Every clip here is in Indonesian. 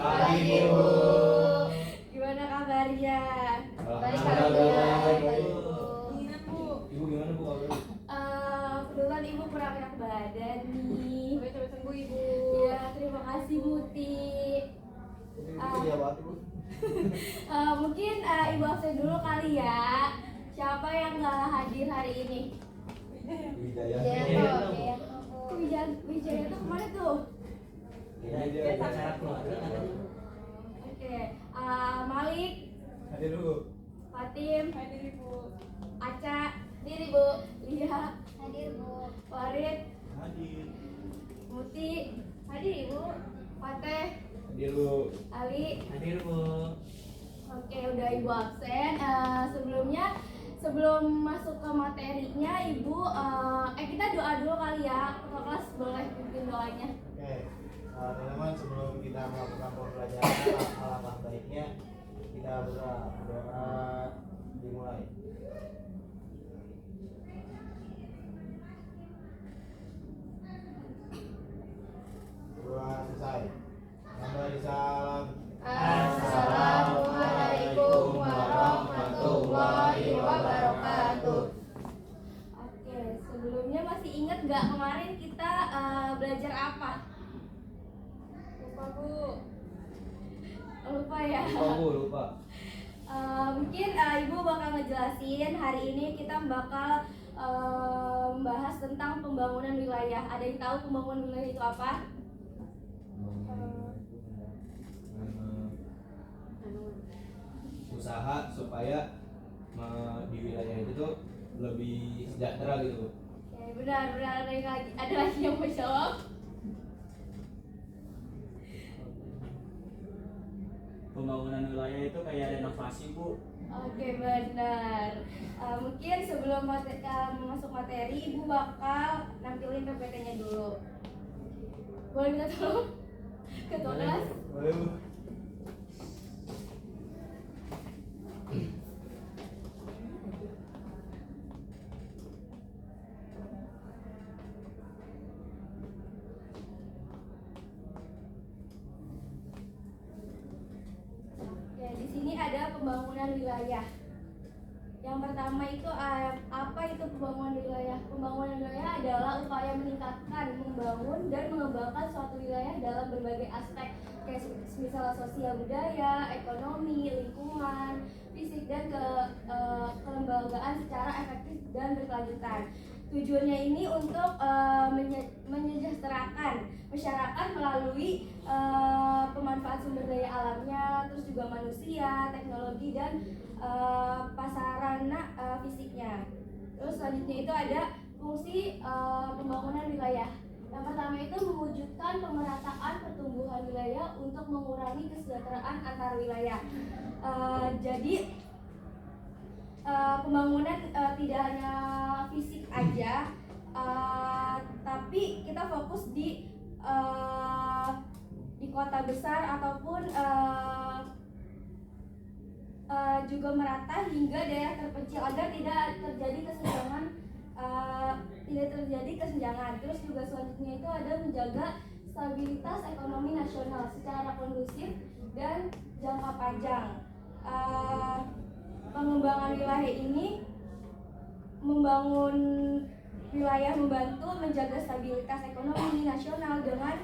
Pagi Ibu. Gimana kabarnya? Baik, Alhamdulillah. baik. Gimana Bu? Ibu gimana Bu kabarnya? Kebetulan Ibu kurang enak badan nih. Coba sembuh Ibu. Ya, terima kasih Muti. Ini apa tuh? Mungkin Ibu absen dulu kali ya. Siapa yang nggak hadir hari ini? Wijaya. Wijaya tuh kemana tuh? Wijaya acara keluarga katanya. Oke, Malik, Hadir dulu. Fatim, Hadir Ibu. Aca, diri Bu, Lia, Hadir Bu. Farid, Hadir. Muti, hadir Ibu, Fateh, Hadir Bu. Ali. Hadir Bu. Oke, udah Ibu absen. Sebelum masuk ke materinya, Ibu, kita doa dulu kali ya. Ketua kelas boleh pimpin doanya. Oke, teman-teman, sebelum kita melakukan pembelajaran, alangkah baiknya kita berdoa dimulai. Doa selesai. Kembali salam. Assalamualaikum warahmatullahi wabarakatuh. Oke, sebelumnya masih ingat nggak kemarin kita belajar apa? Lupa Bu. Lupa ya? Lupa Bu, lupa. Mungkin Ibu bakal ngejelasin hari ini kita bakal membahas tentang pembangunan wilayah. Ada yang tahu pembangunan wilayah itu apa? Usaha supaya di wilayah itu tuh lebih sejahtera gitu Bu. Oke, benar. Ada lagi yang mau jawab? Pembangunan wilayah itu kayak renovasi Bu. Oke, benar. Mungkin sebelum masuk materi, Ibu bakal nampilin PPT-nya dulu. Boleh minta tolong? Ketua kelas? Boleh Bu. Oke, di sini ada pembangunan wilayah. Yang pertama itu apa itu pembangunan wilayah? Pembangunan wilayah adalah upaya meningkatkan, membangun dan mengembangkan suatu wilayah dalam berbagai aspek, kayak misalnya sosial budaya, ekonomi, lingkungan, fisik dan kelembagaan secara efektif dan berkelanjutan. Tujuannya ini untuk menyejahterakan masyarakat melalui pemanfaat sumber daya alamnya, terus juga manusia, teknologi dan prasarana fisiknya. Terus selanjutnya itu ada fungsi pembangunan wilayah. Yang pertama itu mewujudkan pemerataan pertumbuhan wilayah untuk mengurangi kesejahteraan antar wilayah. Jadi pembangunan tidak hanya fisik aja, tapi kita fokus di kota besar ataupun juga merata hingga daerah terpencil agar tidak terjadi kesenjangan. Terus juga selanjutnya itu ada menjaga stabilitas ekonomi nasional secara kondusif dan jangka panjang. Pengembangan wilayah ini membangun wilayah membantu menjaga stabilitas ekonomi nasional dengan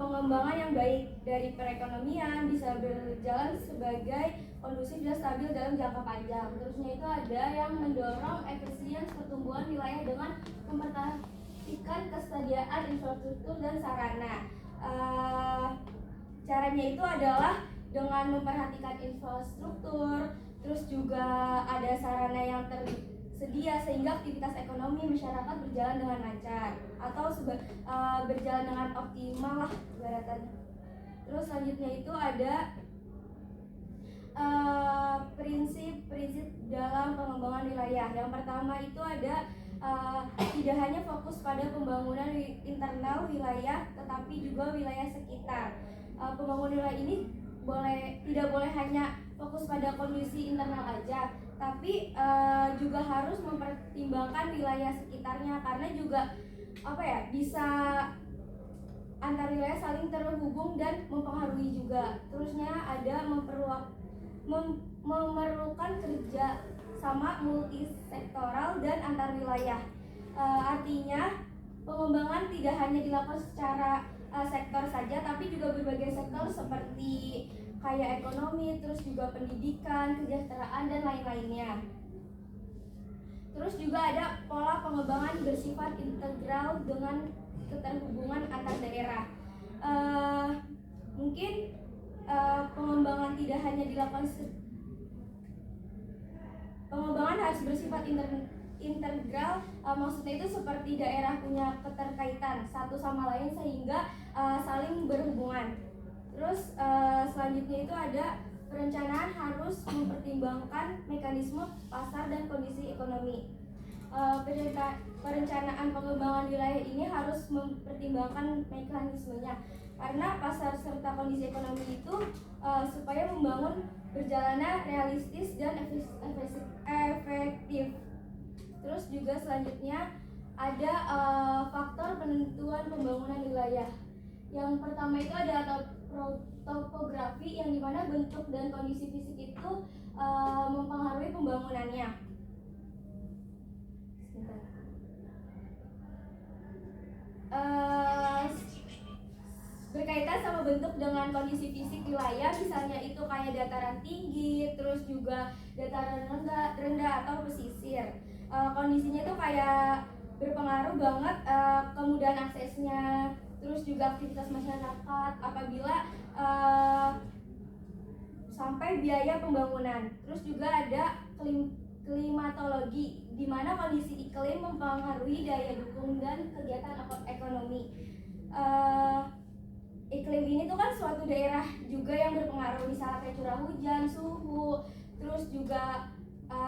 pengembangan yang baik dari perekonomian bisa berjalan sebagai kondusif dan stabil dalam jangka panjang. Terusnya itu ada yang mendorong efisiensi pertumbuhan wilayah dengan memperhatikan kesediaan infrastruktur dan sarana. Caranya itu adalah dengan memperhatikan infrastruktur, terus juga ada sarana yang tersedia sehingga aktivitas ekonomi masyarakat berjalan dengan lancar atau berjalan dengan optimal lah ibaratnya. Terus selanjutnya itu ada prinsip-prinsip dalam pengembangan wilayah. Yang pertama itu ada tidak hanya fokus pada pembangunan internal wilayah, tetapi juga wilayah sekitar. Pembangunan wilayah ini tidak boleh hanya fokus pada kondisi internal aja, tapi juga harus mempertimbangkan wilayah sekitarnya, karena juga bisa antar wilayah saling terhubung dan mempengaruhi juga. Terusnya ada memerlukan kerja sama multisektoral dan antar wilayah. Artinya pengembangan tidak hanya dilakukan secara sektor saja, tapi juga berbagai sektor seperti kayak ekonomi, terus juga pendidikan, kesejahteraan, dan lain-lainnya. Terus juga ada pola pengembangan bersifat integral dengan keterhubungan antar daerah. Mungkin pengembangan tidak hanya dilakukan pengembangan harus bersifat integral, maksudnya itu seperti daerah punya keterkaitan satu sama lain sehingga saling berhubungan. Terus selanjutnya itu ada perencanaan harus mempertimbangkan mekanisme pasar dan kondisi ekonomi. Perencanaan pengembangan wilayah ini harus mempertimbangkan mekanismenya karena pasar serta kondisi ekonomi itu supaya membangun berjalannya realistis dan efektif. Terus juga selanjutnya ada faktor penentuan pembangunan wilayah. Yang pertama itu ada topografi, yang dimana bentuk dan kondisi fisik itu mempengaruhi pembangunannya. Berkaitan sama bentuk dengan kondisi fisik wilayah, misalnya itu kayak dataran tinggi, terus juga dataran rendah atau pesisir. Kondisinya itu kayak berpengaruh banget kemudahan aksesnya, terus juga aktivitas masyarakat apabila sampai biaya pembangunan. Terus juga ada klimatologi, di mana kondisi iklim mempengaruhi daya dukung dan kegiatan ekonomi. Iklim ini tuh kan suatu daerah juga yang berpengaruh, misalnya kayak curah hujan, suhu, terus juga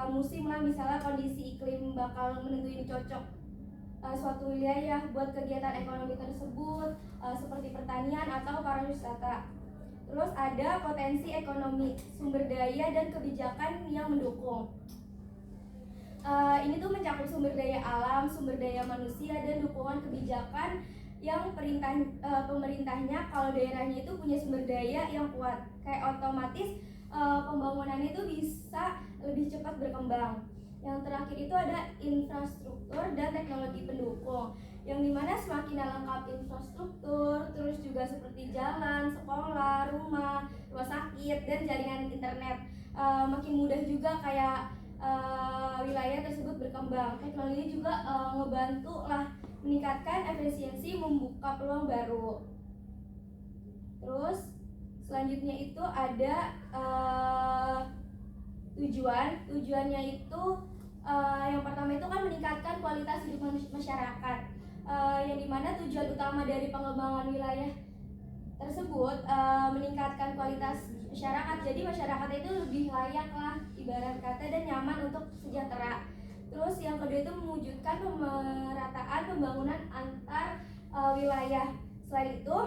musim lah, misalnya kondisi iklim bakal menentuin cocok suatu wilayah buat kegiatan ekonomi tersebut, seperti pertanian atau pariwisata. Terus ada potensi ekonomi, sumber daya dan kebijakan yang mendukung. Ini tuh mencakup sumber daya alam, sumber daya manusia, dan dukungan kebijakan yang pemerintahnya. Kalau daerahnya itu punya sumber daya yang kuat, kayak otomatis pembangunannya itu bisa lebih cepat berkembang. Yang terakhir itu ada infrastruktur dan teknologi pendukung, yang dimana semakin lengkap infrastruktur, terus juga seperti jalan, sekolah, rumah sakit, dan jaringan internet, makin mudah juga kayak wilayah tersebut berkembang. Teknologi juga ngebantu lah meningkatkan efisiensi, membuka peluang baru. Terus selanjutnya itu ada tujuannya itu yang pertama itu kan meningkatkan kualitas hidup masyarakat, yang dimana tujuan utama dari pengembangan wilayah tersebut meningkatkan kualitas masyarakat. Jadi masyarakat itu lebih layak lah ibarat kata dan nyaman untuk sejahtera. Terus yang kedua itu mewujudkan pemerataan pembangunan antar wilayah. Selain itu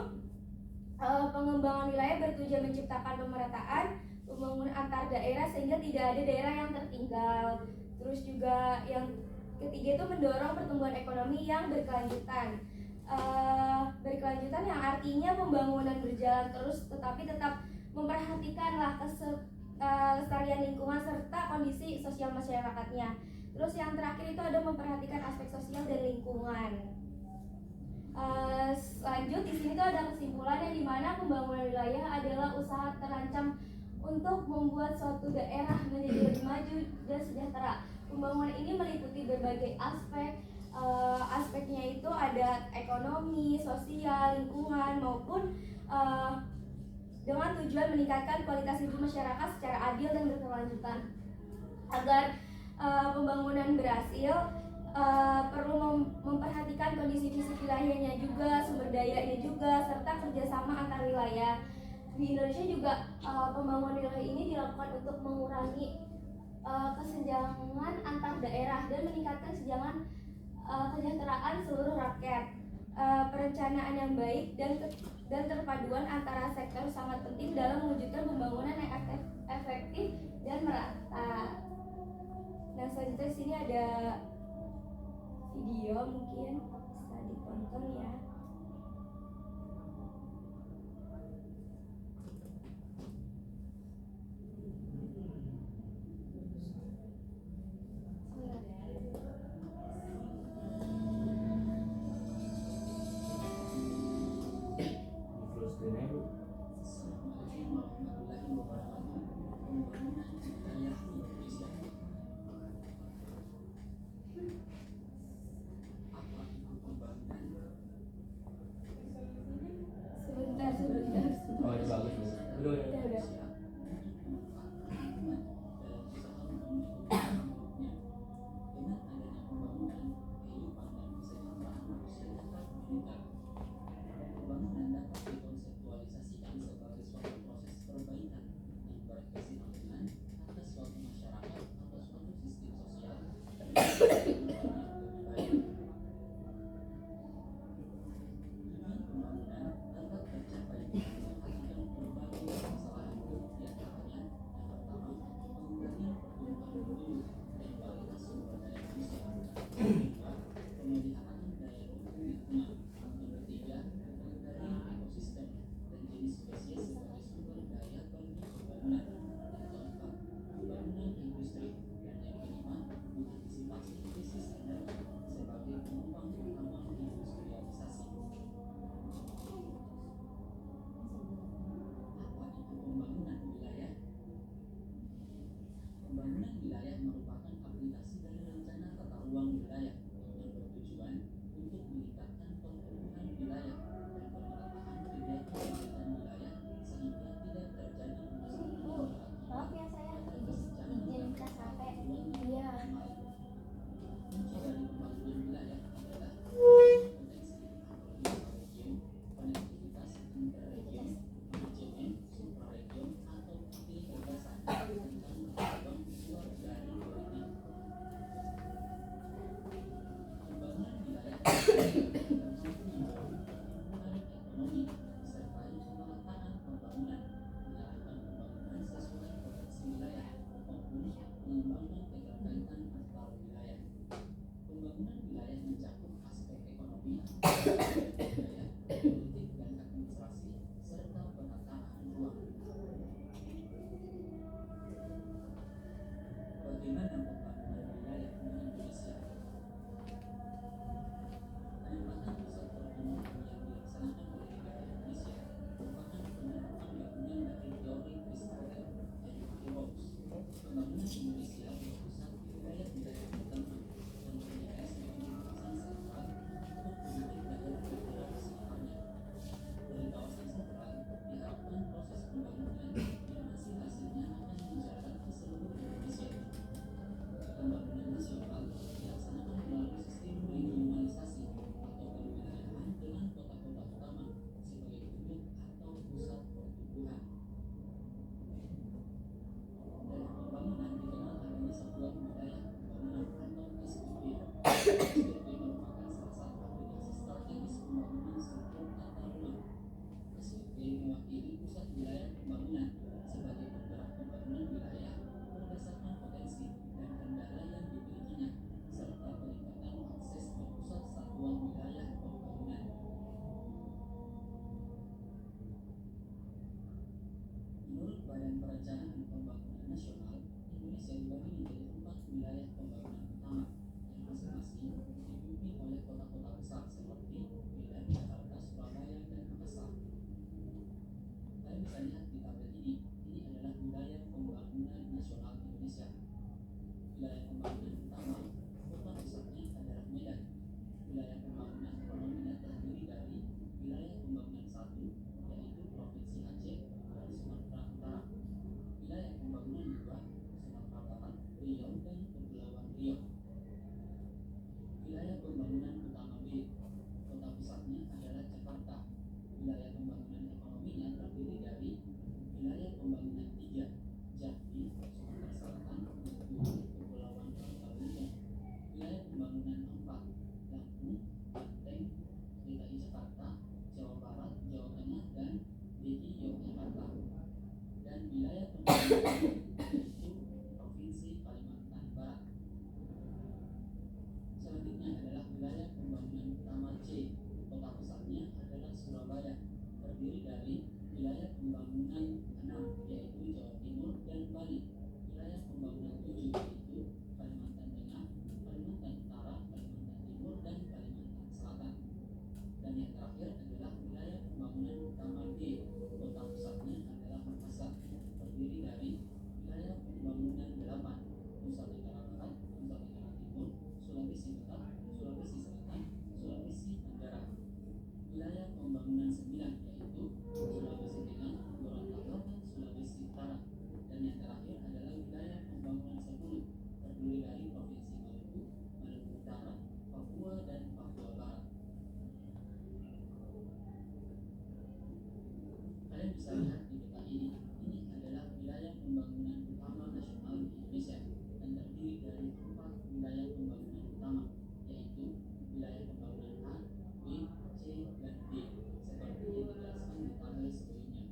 pengembangan wilayah bertujuan menciptakan pemerataan pembangunan antar daerah sehingga tidak ada daerah yang tertinggal. Terus juga yang ketiga itu mendorong pertumbuhan ekonomi yang berkelanjutan. Berkelanjutan yang artinya pembangunan berjalan terus tetapi tetap memperhatikanlah kelestarian lingkungan serta kondisi sosial masyarakatnya. Terus yang terakhir itu ada memperhatikan aspek sosial dan lingkungan. Lanjut di sini tuh ada kesimpulan yang dimana pembangunan wilayah adalah usaha terancam untuk membuat suatu daerah menjadi lebih maju dan sejahtera. Pembangunan ini meliputi berbagai aspek. Aspeknya itu ada ekonomi, sosial, lingkungan maupun dengan tujuan meningkatkan kualitas hidup masyarakat secara adil dan berkelanjutan. Agar pembangunan berhasil, perlu memperhatikan kondisi fisik wilayahnya juga, sumber dayanya juga, serta kerjasama antar wilayah. Di Indonesia juga pembangunan wilayah ini dilakukan untuk mengurangi kesenjangan antar daerah dan meningkatkan kesejahteraan seluruh rakyat. Perencanaan yang baik dan terpaduan antara sektor sangat penting dalam mewujudkan pembangunan yang efektif dan merata. Nah selanjutnya sini ada video, mungkin bisa ditonton ya. udah ya. Udah. Pembangunan wilayah merupakan aplikasi dari rencana tata ruang wilayah yang bertujuan untuk meningkatkan pertumbuhan wilayah dan pemerataan kegiatan wilayah sehingga tidak terjadi perusahaan Maaf ya sayang, izin kita sampai. Iya. kunci dari pembangunan wilayah adalah potensi region, konektivitas interregion, manajemen supraregion atau pilih gagasan tentang pembangunan luar dari politik. Pembangunan wilayah pertumbuhan ekonomi disertai pemerataan pembangunan, melakukan pembangunan sesuai potensi wilayah maupun mengembangkan keterkaitan antar wilayah. Pembangunan wilayah mencakup aspek ekonomi, budaya, politik dan administrasi serta penataan ruang. Bagaimana pembangunan wilayah di Indonesia? Penempatan pusat pertumbuhan yang dilaksanakan oleh negara Indonesia merupakan penerapan bangunan dari teori Christopher and Rose. Pembangunan Indonesia berpusat di wilayah-wilayah tertentu dan bernilai sebagai kawasan sentral untuk politik daerah-daerah di sekitarnya. Dari kawasan sentral, diharapkan proses pembangunan yang hasil-hasilnya akan menjalar ke seluruh Indonesia. Pembangunan nasional dilaksanakan melalui sistem regionalisasi atau kewilayahan dengan kota-kota utama sebagai induk atau pusat pertumbuhan. Dalam pembangunan dikenal adanya satuan wilayah pembangunan atau SWP. SWP merupakan salah satu aplikasi strategis pembangunan struktur tata ruang. SWP mewakili pusat wilayah pembangunan sebagai penggerak pembangunan wilayah berdasarkan potensi dan kendala yang dimilikinya serta peningkatan akses ke pusat satuan wilayah pembangunan. Menurut Badan Perencanaan Pembangunan Nasional, Indonesia dibagi menjadi 4 wilayah pembangunan utama yang masing-masing dipimpin oleh kota-kota besar seperti Medan, Jakarta, Surabaya, dan Makassar. Kalian bisa lihat di tabel ini adalah wilayah pembangunan nasional Indonesia. Wilayah pembangunan utama, kota pusatnya adalah Medan. Wilayah pembangunan ekonominya terdiri dari wilayah pembangunan 1, yaitu Provinsi Aceh dan Sumatera Utara. Wilayah pembangunan 2, Sumatera Barat, Riau, dan Kepulauan Riau. Wilayah pembangunan utama B, kota pusatnya adalah Jakarta. Wilayah pembangunan ekonominya terdiri dari wilayah pembangunan 3, Jambi, Sumatera Selatan, Bengkulu, Kepulauan Bangka-Belitung. Wilayah pembangunan 4, Lampung, Banten, DKI Jakarta, Jawa Barat, Jawa Tengah, dan DKI Yogyakarta. Dan wilayah pembangunan yaitu Provinsi Kalimantan Barat. Selanjutnya adalah wilayah pembangunan utama C, kota pusatnya adalah Surabaya, terdiri dari wilayah pembangunan 6, yaitu Jawa Timur dan Bali. Wilayah pembangunan 7, yaitu Kalimantan Tengah, Kalimantan Utara, Kalimantan Timur, dan Kalimantan Selatan. Dan yang terakhir adalah wilayah pembangunan utama D, kota pusatnya adalah Makassar, terdiri dari wilayah pembangunan 8, Nusa Tenggara Barat, Nusa Tenggara Timur, Sulawesi Barat, Sulawesi Selatan, Sulawesi Tenggara. Wilayah pembangunan 9, yaitu Sulawesi Tengah, Gorontalo, dan bisa lihat di peta ini adalah wilayah pembangunan utama nasional di Indonesia dan terdiri dari 4 wilayah pembangunan utama, yaitu wilayah pembangunan A, B, C, dan D, seperti yang dijelaskan di tabel sebelumnya.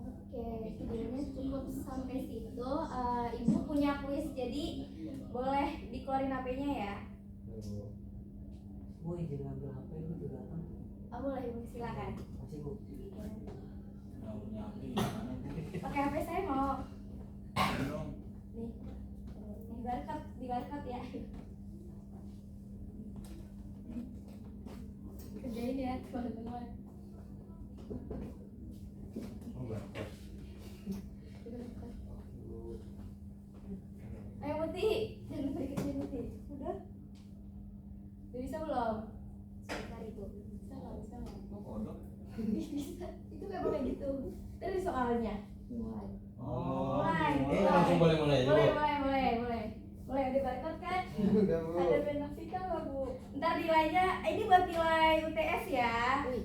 Oke, videonya cukup sampai situ. Ibu punya kuis, jadi boleh dikeluarin HP-nya ya. Bu izin ngambil HP lu di belakang. Oh, boleh Ibu, silakan. Masih Bu. Nggak punya HP gimana Bu? Pakai HP saya mau. Dong. Nih, di barcode ya. Kerjain ya teman-teman. Oh, barcode. Ayo Putih, jangan lupa diketin Putih. Udah? Udah bisa belum? Sebentar itu. Bisa nggak? Kok kodok? Bisa. Itu kayak kayak gitu. Dari soalnya. Mulai. Oh, Mulai. langsung boleh mulai dulu. Boleh. Boleh udah barcode kan? Udah Bu. Ada benefitnya nggak Bu? Ntar nilainya, ini buat nilai UTS ya.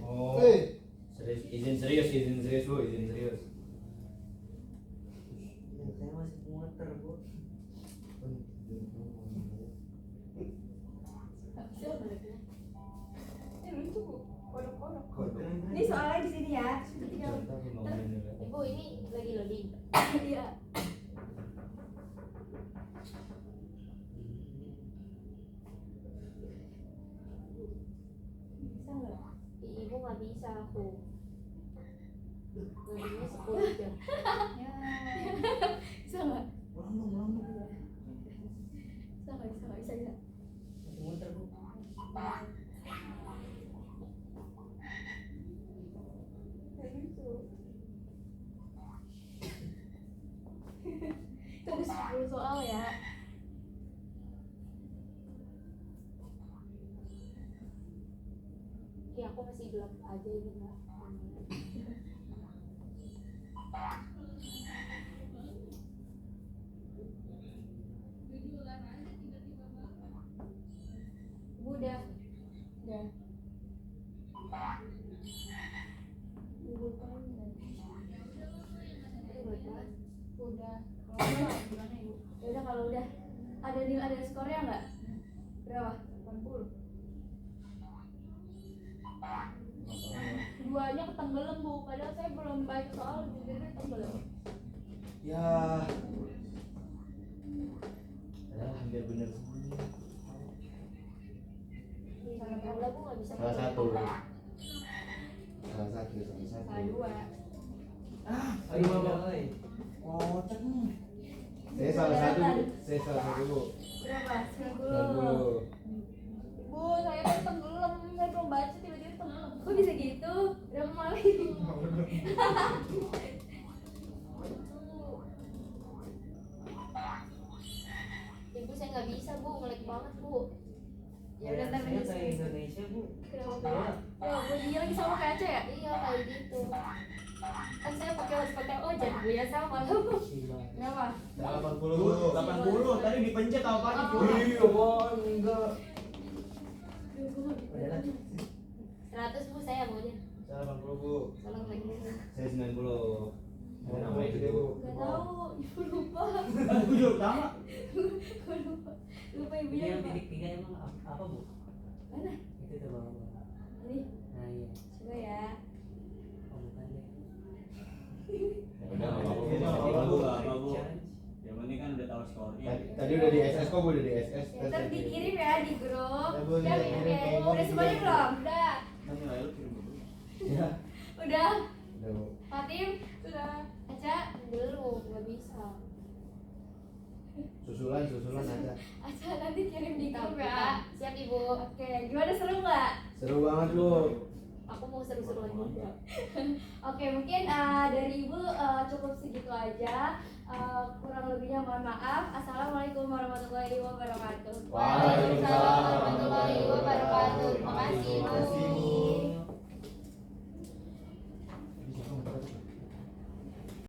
Oh, Hei. serius, izin serius Bu, izin serius. Ya, saya masih muter Bu. Ini lucu Bu, kodok-kodok. Ini soalnya di sini ya. Tinggal. Contoh pembangunan nilai. Ibu ini lagi loading. Iya. Bisa nggak? Ibu nggak bisa aku. Loadingnya 10 jam. Bisa nggak? Ulang dong. Bisa. Masih muter Bu. Kayak gitu. Itu ada 10 soal ya. Ya aku masih belum aja ini Mbak. Bu udah. Ibu kan udah. Gimana Ibu? Ya udah kalau udah ada skornya nggak? Berapa? 80. Duanya ketenggelam Bu, padahal saya belum baca soal jadi tenggelam. Ya. Padahal hampir bener semua. Udah Bu nggak bisa. Salah satu. Salah 2. Ayo Mama. Kocak nih. Saya salah satu Bu. Berapa? 90. Bu, saya tuh tenggelam, saya belum baca tiba-tiba tenggelam. Kok bisa gitu? Berapa kali? Ibu saya nggak bisa Bu, ngelag banget Bu. Ya udah ntar Saya bisa. kayak Indonesia Bu. Kenapa? Oh, Bu dia lagi sama kayak Aca ya? Iya kayak gitu. Kan saya pakai hotspot ojek Bu ya sama Bu. Gila. Berapa? 80 Bu. 80 tadi dipencet apa pagi Bu? Iya, Bang, enggak. Padahal 100 Bu saya maunya. Saya 80 Bu. Tolong lagi. Saya 90. Ada Nama nama itu itu deh Bu. Gak tahu, ibu lupa. Aku juga pertama. Gue lupa. Lupa ini ibunya yang lupa. titik 3 emang apa Bu? Mana? Itu tuh bawah. Ini, Nah iya. coba ya. Oh bukan deh. Udah, nggak apa-apa, Bu. Iya, Nggak apa-apa, Bu. Nggak apa-apa, Bu. Yang penting kan udah tahu skornya. Tadi udah di SS kok, Bu, udah di SS. Ntar dikirim ya di grup. Ya, Bu, Udah, dikirim oke. kayak Udah gini. semuanya belum? Udah. Kan nilai lu kirim dulu. Ya. Udah. Udah, Bu. Fatim? Sudah. Aca? Belum, nggak bisa. Susulan aja. Aca nanti kirim di grup Kita. ya. Siap Ibu. Oke, gimana seru nggak? Seru banget, Bu. Aku mau seru-seruan juga. Oke, mungkin dari Ibu cukup segitu aja. Kurang lebihnya mohon maaf. Assalamualaikum warahmatullahi wabarakatuh.